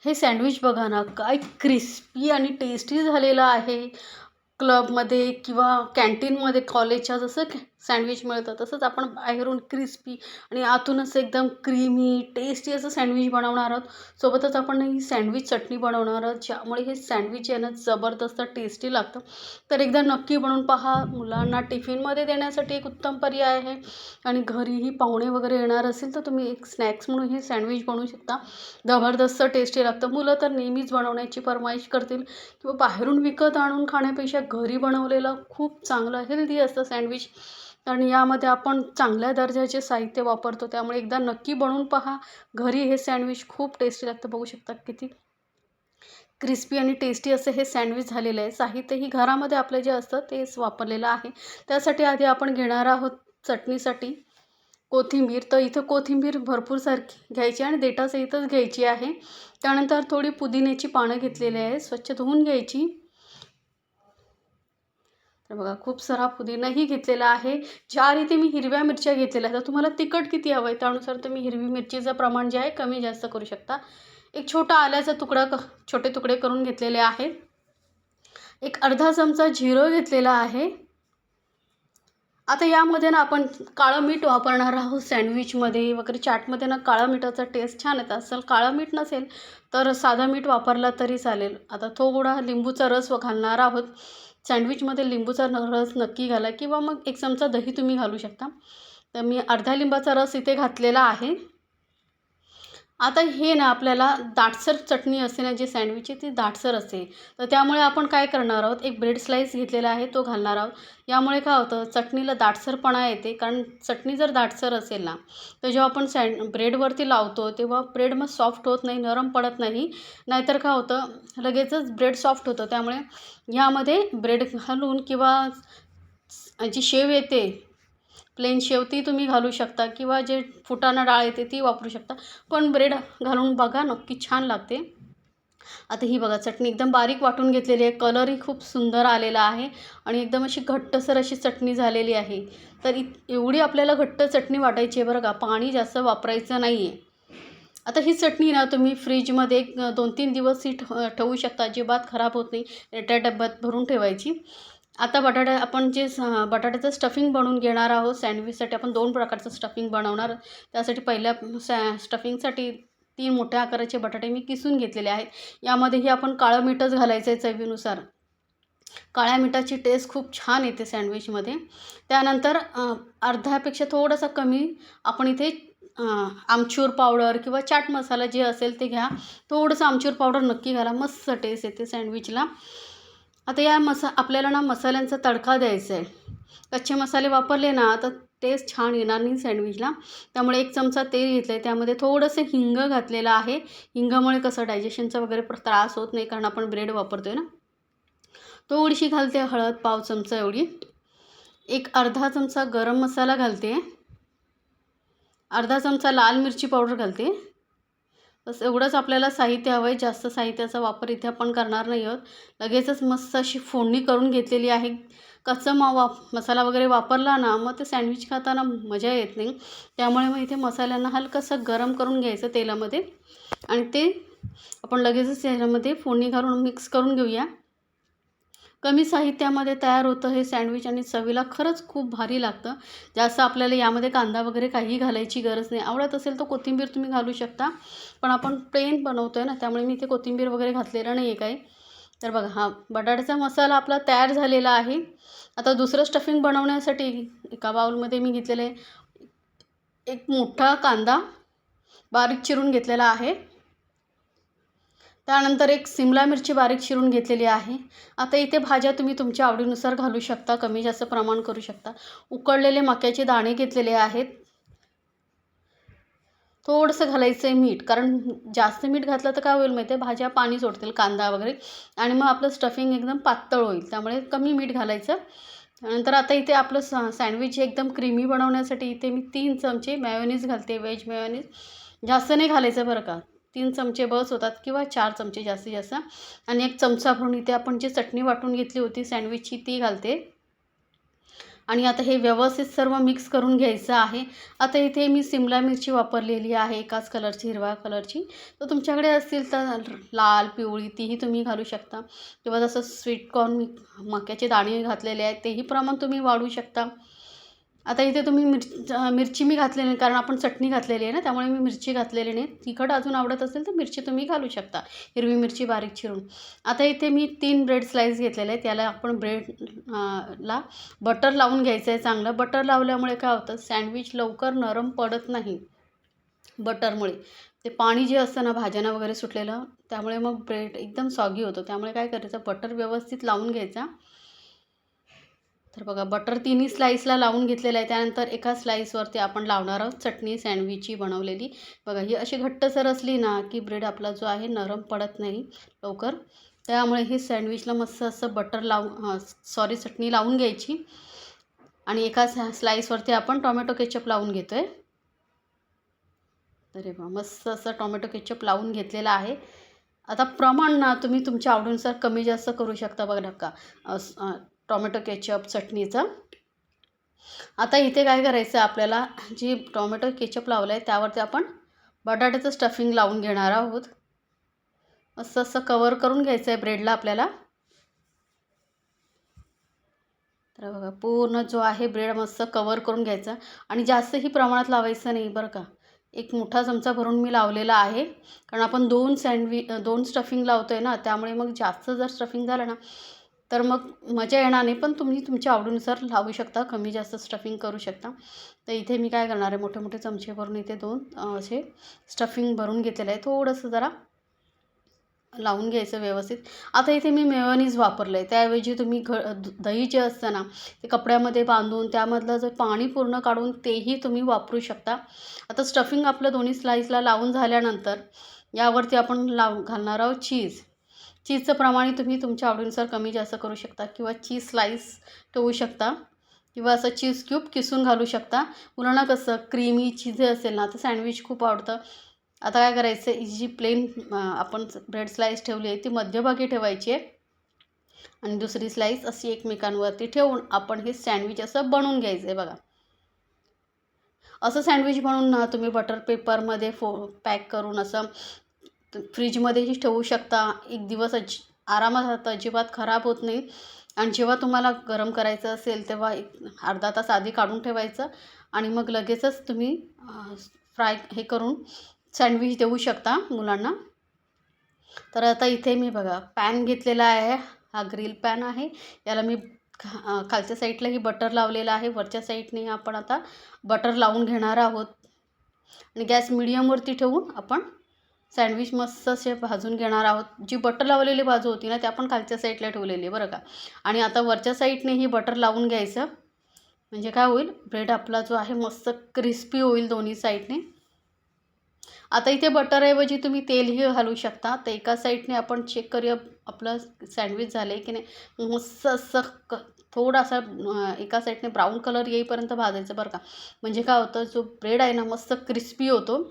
हे सँडविच बघा ना, काय क्रिस्पी आणि टेस्टी झालेलं आहे. क्लबमध्ये किंवा कॅन्टीनमध्ये कॉलेजच्या जसं सँडविच मिळतं, तसंच आपण बाहेरून क्रिस्पी आणि आतूनच एकदम क्रीमी, टेस्टी असं सँडविच बनवणार आहोत. सोबतच आपण ही सँडविच चटणी बनवणार आहोत, ज्यामुळे हे सँडविच आहे ना, जबरदस्त टेस्टी लागतं. तर एकदा नक्की बनवून पहा. मुलांना टिफिनमध्ये देण्यासाठी एक उत्तम पर्याय आहे आणि घरीही पाहुणे वगैरे येणार असेल, तर तुम्ही एक स्नॅक्स म्हणून हे सँडविच बनवू शकता. जबरदस्त टेस्टी लागतं. मुलं तर नेहमीच बनवण्याची फर्माईश करतील किंवा बाहेरून विकत आणून खाण्यापेक्षा घरी बनवलेलं खूप चांगलं हेल्दी असतं सँडविच आणि यामध्ये आपण चांगल्या दर्जाचे साहित्य वापरतो. त्यामुळे एकदा नक्की बनवून पहा. घरी हे सँडविच खूप टेस्टी लागतं. बघू शकता किती क्रिस्पी आणि टेस्टी असं हे सँडविच झालेलं आहे. साहित्यही घरामध्ये आपलं जे असतं तेच वापरलेलं आहे. त्यासाठी आधी आपण घेणार आहोत चटणीसाठी कोथिंबीर. तर इथं कोथिंबीर भरपूर सारखी घ्यायची आणि देठासहितच घ्यायची आहे. त्यानंतर थोडी पुदिन्याची पानं घेतलेली आहे, स्वच्छ धुवून घ्यायची. तर बघा खूप सारा पुदिनाही घेतलेला आहे. चार इथे मी हिरव्या मिरच्या घेतलेल्या आहेत. तर तुम्हाला तिखट किती हवं आहे त्यानुसार तुम्ही हिरवी मिरचीचं प्रमाण जे आहे कमी जास्त करू शकता. एक छोटा आल्याचा तुकडा छोटे तुकडे करून घेतलेले आहेत. एक अर्धा चमचा जिरं घेतलेला आहे. आता यामध्ये ना आपण काळं मीठ वापरणार आहोत. सँडविचमध्ये वगैरे चाटमध्ये ना काळं मिठाचा टेस्ट छान येतं. असेल काळं मीठ नसेल तर साधं मीठ वापरला तरी चालेल. आता थोडा लिंबूचा रस घालणार आहोत. सँडविचमध्ये लिंबूचा रस नक्की घाला किंवा मग एक चमचा दही तुम्ही घालू शकता. तर मी अर्धा लिंबाचा रस इथे घातलेला आहे. आता हे ना आपल्याला दाटसर चटणी असते ना, जी सँडविचची ती दाटसर असते. तर त्यामुळे आपण काय करणार आहोत, एक ब्रेड स्लाईस घेतलेला आहे तो घालणार आहोत. यामुळे काय होतं चटणीला दाटसरपणा येते. कारण चटणी जर दाटसर असेल ना, तर जेव्हा आपण ब्रेडवरती लावतो तेव्हा ब्रेड मग सॉफ्ट होत नाही, नरम पडत नाही. नाहीतर काय होतं लगेचच ब्रेड सॉफ्ट होतं. त्यामुळे ह्यामध्ये ब्रेड घालून किंवा जी शेव येते प्लेन शेव ती तुम्ही घालू शकता किंवा जे फुटाणा डाळ येते ती वापरू शकता. पण ब्रेड घालून बघा नक्की छान लागते. आता ही बघा चटणी एकदम बारीक वाटून घेतलेली आहे. कलरही खूप सुंदर आलेला आहे आणि एकदम अशी घट्टसर अशी चटणी झालेली आहे. तर एवढी आपल्याला घट्ट चटणी वाटायची आहे बरं का, पाणी जास्त वापरायचं नाही आहे. आता ही चटणी ना तुम्ही फ्रीजमध्ये एक 2-3 दिवस ही ठेवू शकता. अजिबात खराब होत नाही. त्या डब्यात भरून ठेवायची. आता आपण जे बटाट्याचं स्टफिंग बनवून घेणार आहोत. सँडविचसाठी आपण 2 प्रकारचं स्टफिंग बनवणार. त्यासाठी पहिल्या स्टफिंगसाठी 3 मोठ्या आकाराचे बटाटे मी किसून घेतलेले आहेत. यामध्येही आपण काळं मीठच घालायचं आहे चवीनुसार. काळ्या मिठाची टेस्ट खूप छान येते सँडविचमध्ये. त्यानंतर अर्ध्यापेक्षा थोडासा कमी आपण इथे आमचूर पावडर किंवा चाट मसाला जे असेल ते घ्या. थोडंसं आमचूर पावडर नक्की घाला. मस्त टेस्ट येते सँडविचला. आता या आपल्याला ना मसाल्यांचा तडका द्यायचा आहे. कच्चे मसाले वापरले ना तर टेस्ट छान येणार नाही सँडविचला. त्यामुळे 1 चमचा तेल घेतलं आहे. त्यामध्ये थोडंसं हिंग घातलेलं आहे. हिंगामुळे कसं डायजेशनचा वगैरे त्रास होत नाही कारण आपण ब्रेड वापरतो आहे ना. थोडीशी घालते हळद, पाव चमचा एवढी. एक अर्धा चमचा गरम मसाला घालते. अर्धा चमचा लाल मिरची पावडर घालते. बस एवढंच आपल्याला साहित्य हवं आहे. जास्त साहित्याचा वापर इथे आपण करणार नाही आहोत. लगेचच मस्त अशी फोडणी करून घेतलेली आहे. कच्चा मसाला वगैरे वापरला ना मग ते सँडविच खाताना मजा येत नाही. त्यामुळे मग इथे मसाल्यांना हलकंसं गरम करून घ्यायचं तेलामध्ये आणि ते आपण लगेचच तेलामध्ये फोडणी घालून मिक्स करून घेऊया. कमी साहित्यामध्ये तयार होतं हे सँडविच आणि चवीला खरंच खूप भारी लागतं. जास्त आपल्याला यामध्ये कांदा वगैरे काही घालायची गरज नाही. आवडत असेल तर कोथिंबीर तुम्ही घालू शकता. पण आपण प्लेन बनवतो आहे ना, त्यामुळे मी इथे कोथिंबीर वगैरे घातलेलं नाही आहे काही. तर बघा हा बटाट्याचा मसाला आपला तयार झालेला आहे. आता दुसरं स्टफिंग बनवण्यासाठी एका बाउलमध्ये मी घेतलेलं आहे एक मोठा कांदा बारीक चिरून घेतलेला आहे. त्यानंतर एक सिमला मिरची बारीक चिरून घेतलेली आहे. आता इथे भाज्या तुम्ही तुमच्या आवडीनुसार घालू शकता, कमी जास्त प्रमाण करू शकता. उकडलेले मक्याचे दाणे घेतलेले आहेत. थोडंसं घालायचं आहे मीठ, कारण जास्त मीठ घातलं तर काय होईल माहिती आहे, भाज्या पाणी सोडतील कांदा वगैरे आणि मग आपलं स्टफिंग एकदम पातळ होईल. त्यामुळे कमी मीठ घालायचं. त्यानंतर आता इथे आपलं सँडविच एकदम क्रीमी बनवण्यासाठी इथे मी 3 चमचे मेयोनीज घालते, व्हेज मेयोनीज. जास्त नाही घालायचं बरं का. 3 चमचे बस होतात किंवा 4 चमचे जास्तीत जास्त. आणि 1 चमचा भरून इथे आपण जी चटणी वाटून घेतली होती सँडविचची ती घालते. आणि आता हे व्यवस्थित सर्व मिक्स करून घ्यायचं आहे. आता इथे मी सिमला मिरची वापरलेली आहे एकाच कलरची, हिरव्या कलरची. तर तुमच्याकडे असतील तर लाल, पिवळी तीही तुम्ही घालू शकता किंवा जसं स्वीट कॉर्न मक्याचे दाणे घातलेले आहेत तेही प्रमाण तुम्ही वाढवू शकता. आता इथे तुम्ही मिरची मी घातलेली नाही कारण आपण चटणी घातलेली आहे ना, त्यामुळे मी मिरची घातलेली नाही. तिखट अजून आवडत असेल तर मिरची तुम्ही घालू शकता, हिरवी मिरची बारीक चिरून. आता इथे मी 3 ब्रेड स्लाईस घेतलेले आहेत. त्याला आपण ला बटर लावून घ्यायचं आहे चांगलं. बटर लावल्यामुळे काय होतं, सँडविच लवकर नरम पडत नाही बटरमुळे. ते पाणी जे असतं ना भाज्यांना वगैरे सुटलेलं, त्यामुळे मग ब्रेड एकदम सॉगी होतो. त्यामुळे काय करायचं, बटर व्यवस्थित लावून घ्यायचा. तर बघा बटर तिन्ही स्लाईसला लावून घेतलेलं आहे. त्यानंतर एका स्लाईसवरती आपण लावणार आहोत चटणी सॅन्डविचची बनवलेली. बघा ही अशी घट्टसर असली ना की ब्रेड आपला जो आहे नरम पडत नाही लवकर. त्यामुळे हे सँडविचला मस्त असं बटर चटणी लावून घ्यायची आणि एका स्लाईसवरती आपण टोमॅटो केचप लावून घेतो आहे. अरे वा, मस्त असं टोमॅटो केचप लावून घेतलेला आहे. आता प्रमाण ना तुम्ही तुमच्या आवडीनुसार कमी जास्त करू शकता. बघा का टोमॅटो केचप चटणीचं. आता इथे काय करायचं आपल्याला, जी टोमॅटो केचप लावलं आहे त्यावरती आपण बटाट्याचं स्टफिंग लावून घेणार आहोत. असं असं कवर करून घ्यायचं आहे ब्रेडला आपल्याला. तर बघा पूर्ण जो आहे ब्रेड मस्त कवर करून घ्यायचा आणि जास्तही प्रमाणात लावायचं नाही बरं का. एक मोठा चमचा भरून मी लावलेला आहे कारण आपण 2 स्टफिंग लावतो आहे ना, त्यामुळे मग जास्त जर स्टफिंग झालं ना तर मग मजा येणार नाही. पण तुम्ही तुमच्या आवडीनुसार लावू शकता, कमी जास्त स्टफिंग करू शकता. तर इथे मी काय करणार आहे, मोठे मोठे चमचे भरून इथे 2 असे स्टफिंग भरून घेतलेलं आहे. थोडंसं जरा लावून घ्यायचं व्यवस्थित. आता इथे मी मेयोनीज वापरलं आहे. त्याऐवजी तुम्ही दही जे असतं ना ते कपड्यामध्ये बांधून त्यामधलं जर पाणी पूर्ण काढून तेही तुम्ही वापरू शकता. आता स्टफिंग आपलं दोन्ही स्लाईसला लावून झाल्यानंतर यावरती आपण घालणार आहोत चीज. चीजचं प्रमाण तुम्ही तुमच्या आवडीनुसार कमी जास्त करू शकता किंवा चीज स्लाईस ठेवू शकता किंवा असं चीज क्यूब किसून घालू शकता. मुलांना कसं क्रीमी चीज असेल ना तर सँडविच खूप आवडतं. आता काय करायचं, ही जी प्लेन आपण ब्रेड स्लाईस ठेवली आहे ती मध्यभागी ठेवायची आहे आणि दुसरी स्लाईस अशी एकमेकांवरती ठेवून आपण हे सँडविच असं बनवून घ्यायचं आहे. बघा असं सँडविच बनवून ना तुम्ही बटर पेपरमध्ये पॅक करून असं फ्रीजमध्येही ठेवू शकता. एक दिवस आरामात राहतं, अजिबात खराब होत नाही. आणि जेव्हा तुम्हाला गरम करायचं असेल तेव्हा अर्धा तास आधी काढून ठेवायचं आणि मग लगेचच तुम्ही फ्राय हे करून सँडविच देऊ शकता मुलांना. तर आता इथे मी बघा पॅन घेतलेला आहे. हा ग्रिल पॅन आहे. याला मी खालच्या साईडलाही बटर लावलेलं आहे. वरच्या साईडने आपण आता बटर लावून घेणार आहोत आणि गॅस मिडियमवरती ठेवून आपण सँडविच मस्त असे भाजून घेणार आहोत. जी बटर लावलेली बाजू होती ना ते आपण खालच्या साईडला ठेवलेली आहे बरं का. आणि आता वरच्या साईडनेही बटर लावून घ्यायचं, म्हणजे काय होईल, ब्रेड आपला जो आहे मस्त क्रिस्पी होईल दोन्ही साईडने. आता इथे बटरऐवजी तुम्ही तेलही घालू शकता. तर एका साईडने आपण चेक करूया आपलं सँडविच झालं आहे की नाही. मस्त असं थोडासा एका साईडने ब्राऊन कलर येईपर्यंत भाजायचं बरं का. म्हणजे काय होतं, जो ब्रेड आहे ना मस्त क्रिस्पी होतो.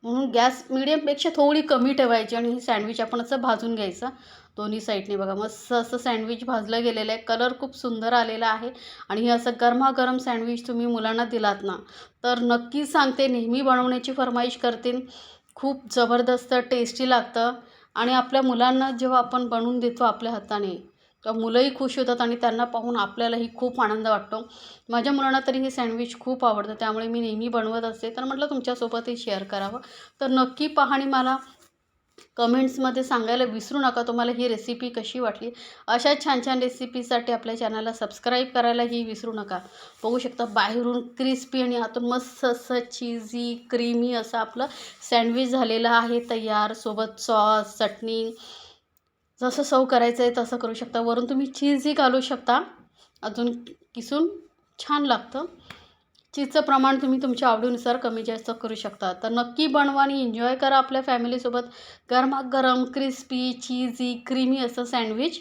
म्हणून गॅस मिडियमपेक्षा थोडी कमी ठेवायची आणि हे सँडविच आपण असं भाजून घ्यायचं दोन्ही साईडने. बघा मस्त असं सँडविच भाजलं गेलेलं आहे. कलर खूप सुंदर आलेला आहे आणि हे असं गरमागरम सँडविच तुम्ही मुलांना दिलात ना तर नक्की सांगते नेहमी बनवण्याची फरमाईश करतील. खूप जबरदस्त टेस्टी लागतं आणि आपल्या मुलांना जेव्हा आपण बनवून देतो आपल्या हाताने तर मुलंही खुश होतात आणि त्यांना पाहून आपल्यालाही खूप आनंद वाटतो. माझ्या मुलांना तरी हे सँडविच खूप आवडतं, त्यामुळे मी नेहमी बनवत असते. तर म्हटलं तुमच्यासोबतही शेअर करावं. तर नक्की पहा आणि मला कमेंट्समध्ये सांगायला विसरू नका तुम्हाला ही रेसिपी कशी वाटली. अशा छान छान रेसिपीसाठी आपल्या चॅनलला सबस्क्राईब करायलाही विसरू नका. बघू शकता बाहेरून क्रिस्पी आणि आतून मस्त असं चीझी क्रीमी असं आपलं सँडविच झालेलं आहे तयार. सोबत सॉस चटणी जसं सर्व करायचं आहे तसं करू शकता. वरून तुम्ही चीजही घालू शकता, अजून किसून छान लागतं. चीजचं प्रमाण तुम्ही तुमच्या आवडीनुसार कमी जास्त करू शकता. तर नक्की बनवा आणि एन्जॉय करा आपल्या फॅमिलीसोबत गरमागरम क्रिस्पी चीजी क्रीमी असं सँडविच.